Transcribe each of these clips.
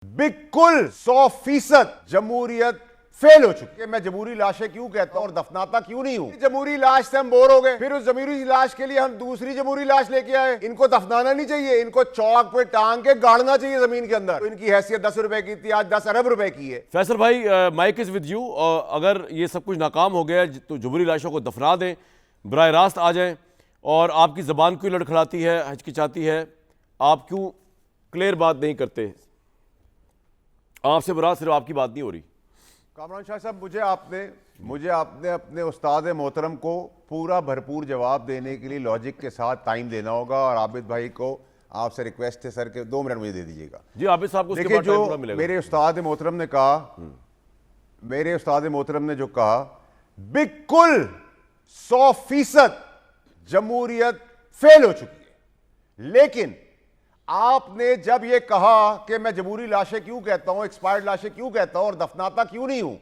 बिल्कुल 100% जमहूरियत फेल हो चुकी है। मैं जमहूरी लाशें क्यों कहता हूं और दफनाता क्यों नहीं हूं? जमहूरी लाश से हम बोर हो गए, फिर उस जमहूरी लाश के लिए हम दूसरी जमहूरी लाश लेके आए। इनको दफनाना नहीं चाहिए, इनको चौक पे टांग के गाड़ना चाहिए जमीन के अंदर। तो इनकी हैसियत 10 रुपए की थी, आज 10 अरब रुपए की है। फैसल भाई, माइक इज विद यू। अगर ये सब कुछ नाकाम हो गया तो जमहूरी लाशों को दफना दें, बराह रास्त आ जाएं। और आपकी जबान क्यों लड़खड़ाती है, हचकिचाती है? आप क्यों क्लियर बात नहीं करते? आपसे मुराद सिर्फ आपकी बात नहीं हो रही। कामरान शाह साहब, मुझे आपने अपने उस्ताद मोहतरम को पूरा भरपूर जवाब देने के लिए लॉजिक के साथ टाइम देना होगा। और आबिद भाई को आपसे रिक्वेस्ट है सर के 2 मिनट मुझे दे दीजिएगा। जी आबिद साहब को उसके देखिए, बाद टाइम जो पूरा मिलेगा। मेरे उस्ताद मोहतरम ने कहा, मेरे उस्ताद मोहतरम ने जो कहा, बिल्कुल 100% जमहूरियत फेल हो चुकी है। लेकिन आपने जब यह कहा कि मैं जमहूरी लाशें क्यों कहता हूं, एक्सपायर्ड लाशें क्यों कहता हूं और दफनाता क्यों नहीं हूं,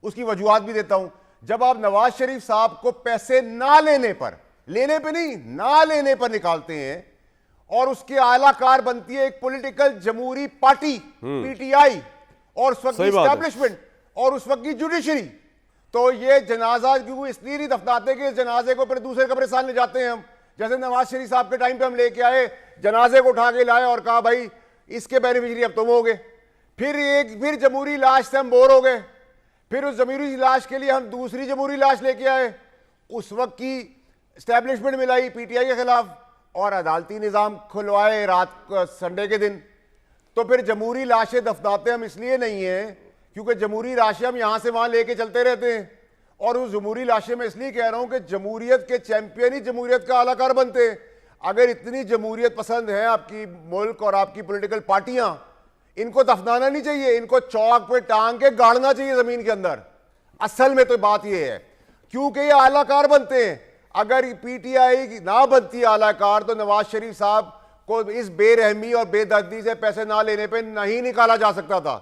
उसकी वजूहात भी देता हूं। जब आप नवाज शरीफ साहब को पैसे ना लेने पर, लेने पे नहीं, ना लेने पर निकालते हैं और उसके आलाकार बनती है एक पॉलिटिकल जमहूरी पार्टी पीटीआई और उस वक्त की एस्टैब्लिशमेंट और उस वक्त की जुडिशरी, तो ये जनाजा क्यों इसलिए नहीं दफनाते कि इस जनाजे को फिर दूसरे कब्रिस्तान ले जाते हैं हम। जैसे नवाज शरीफ साहब के टाइम पे हम लेके आए, जनाजे को उठा के लाए और कहा भाई इसके बेनिफिशियरी अब तुम हो गए। फिर जमहूरी लाश से हम बोर हो गए, फिर उस जमहूरी लाश के लिए हम दूसरी जमहूरी लाश लेके आए। उस वक्त की एस्टैब्लिशमेंट मिलाई पीटीआई के खिलाफ और अदालती निज़ाम खुलवाए रात संडे के दिन। तो फिर जमहूरी लाशें दफनाते हम इसलिए नहीं है क्योंकि जमहूरी लाशें हम यहां से वहां लेके चलते रहते हैं। और उस जमहूरी लाशें में इसलिए कह रहा हूं कि जमहूरियत के चैंपियन ही जमहूरियत का आलाकार बनते हैं। अगर इतनी जमहूरियत पसंद है आपकी मुल्क और आपकी पॉलिटिकल पार्टियां, इनको दफनाना नहीं चाहिए, इनको चौक पे टांग के गाड़ना चाहिए जमीन के अंदर। असल में तो बात यह है क्योंकि ये आलाकार बनते हैं। अगर पीटीआई ना बनती आलाकार तो नवाज शरीफ साहब को इस बेरहमी और बेदर्दी से पैसे ना लेने पे नहीं निकाला जा सकता था।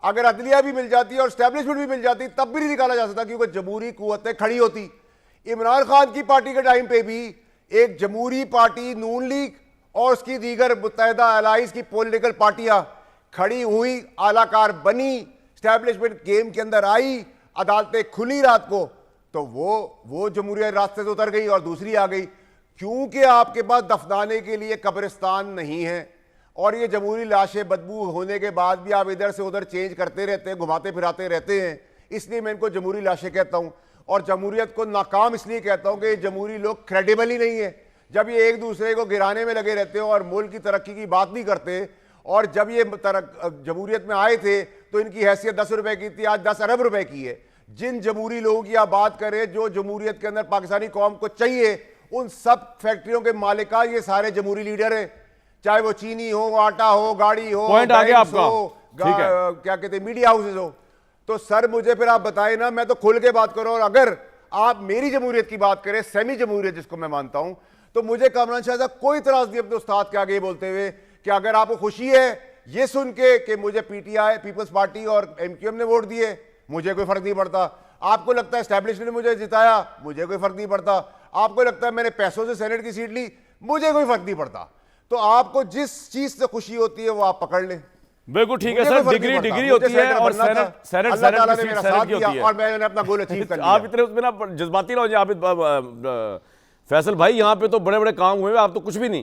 अगर अदलिया भी मिल जाती और स्टैब्लिशमेंट भी मिल जाती तब भी नहीं निकाला जा सकता क्योंकि जमहूरी कुव्वतें खड़ी होती। इमरान खान की पार्टी के टाइम पे भी एक जमहूरी पार्टी नून लीग और उसकी दीगर मुत्तहिदा अलाइज की पॉलिटिकल पार्टियां खड़ी हुई, आलाकार बनी, स्टैब्लिशमेंट गेम के अंदर आई, अदालतें खुली रात को, तो वो जमहूरियत रास्ते से उतर गई और दूसरी आ गई क्योंकि आपके पास दफनाने के लिए कब्रिस्तान नहीं है। और ये जमहूरी लाशें बदबू होने के बाद भी आप इधर से उधर चेंज करते रहते हैं, घुमाते फिराते रहते हैं। इसलिए मैं इनको जमहूरी लाशें कहता हूं और जमहूरियत को नाकाम इसलिए कहता हूं कि जमहूरी लोग क्रेडिबल ही नहीं है। जब ये एक दूसरे को गिराने में लगे रहते हैं और मुल्क की तरक्की की बात नहीं करते, और जब ये जमहूरियत में आए थे तो इनकी हैसियत 10 रुपए की थी, आज 10 अरब रुपए की है। जिन जमहूरी लोगों की आप बात करें जो जमहूरियत के अंदर पाकिस्तानी कौम को चाहिए, उन सब फैक्ट्रियों के मालिका ये सारे जमहूरी लीडर हैं, चाहे वो चीनी हो, आटा हो, गाड़ी हो, पॉइंट आ गया आपका, ठीक है, क्या कहते हैं, मीडिया हाउसेज हो। तो सर मुझे फिर आप बताएं ना, मैं तो खुल के बात करूं। और अगर आप मेरी जमहूरियत की बात करें, सेमी जमहूरियत जिसको मैं मानता हूं, तो मुझे कामरान शाह साहब कोई इतराज नहीं अपने उस्ताद के आगे बोलते हुए कि अगर आपको खुशी है ये सुन के कि मुझे पीटीआई, पीपल्स पार्टी और एमक्यूएम ने वोट दिए, मुझे कोई फर्क नहीं पड़ता। आपको लगता है एस्टैब्लिशमेंट ने मुझे जिताया, मुझे कोई फर्क नहीं पड़ता। आपको लगता है मैंने पैसों से सेनेट की सीट ली, मुझे कोई फर्क नहीं पड़ता। तो आपको जिस चीज से खुशी होती है वो आप पकड़ लें। बिल्कुल ठीक है सर, डिग्री होती है और सेनेट और मैंने अपना गोल अचीव कर लिया। आप इतने उसमें ना जज्बाती ना हो जाए। आप फैसल भाई, यहाँ पे तो बड़े बड़े काम हुए, आप तो कुछ भी नहीं।